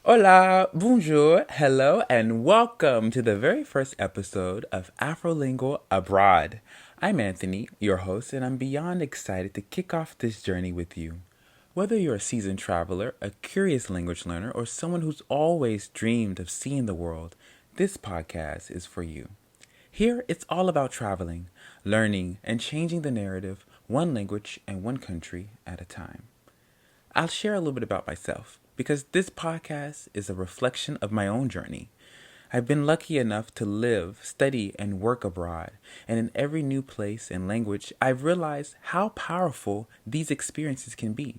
Hola, bonjour, hello, and welcome to the very first episode of AfroLingual Abroad. I'm Anthony, your host, and I'm beyond excited to kick off this journey with you. Whether you're a seasoned traveler, a curious language learner, or someone who's always dreamed of seeing the world, this podcast is for you. Here, it's all about traveling, learning, and changing the narrative one language and one country at a time. I'll share a little bit about myself because this podcast is a reflection of my own journey. I've been lucky enough to live, study, and work abroad, and in every new place and language, I've realized how powerful these experiences can be.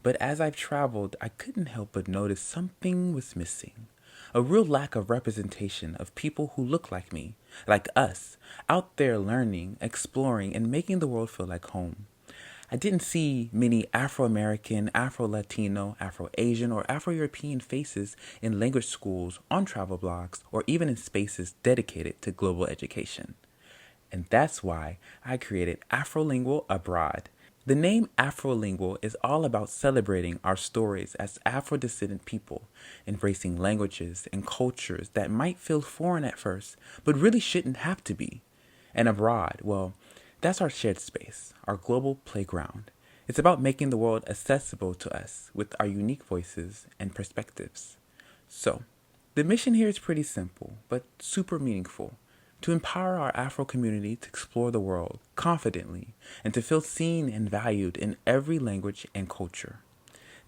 But as I've traveled, I couldn't help but notice something was missing. A real lack of representation of people who look like me, like us, out there learning, exploring, and making the world feel like home. I didn't see many Afro-American, Afro-Latino, Afro-Asian, or Afro-European faces in language schools, on travel blogs, or even in spaces dedicated to global education. And that's why I created AfroLingual Abroad. The name AfroLingual is all about celebrating our stories as Afro-descendant people, embracing languages and cultures that might feel foreign at first, but really shouldn't have to be. And abroad, well, that's our shared space, our global playground. It's about making the world accessible to us with our unique voices and perspectives. So, the mission here is pretty simple, but super meaningful. To empower our Afro community to explore the world confidently and to feel seen and valued in every language and culture.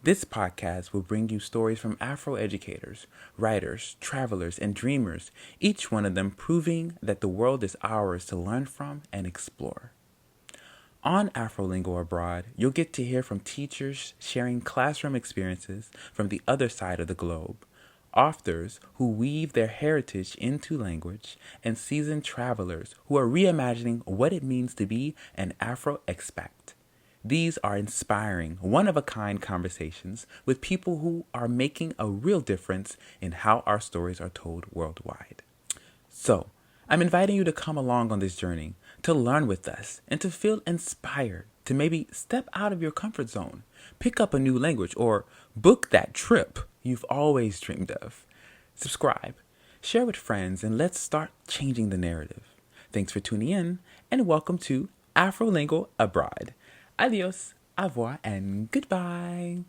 This podcast will bring you stories from Afro educators, writers, travelers, and dreamers, each one of them proving that the world is ours to learn from and explore. On AfroLingual Abroad, you'll get to hear from teachers sharing classroom experiences from the other side of the globe, authors who weave their heritage into language, and seasoned travelers who are reimagining what it means to be an Afro expat. These are inspiring, one-of-a-kind conversations with people who are making a real difference in how our stories are told worldwide. So, I'm inviting you to come along on this journey, to learn with us, and to feel inspired, to maybe step out of your comfort zone, pick up a new language, or book that trip you've always dreamed of. Subscribe, share with friends, and let's start changing the narrative. Thanks for tuning in, and welcome to AfroLingual Abroad. Adios, au revoir, and goodbye.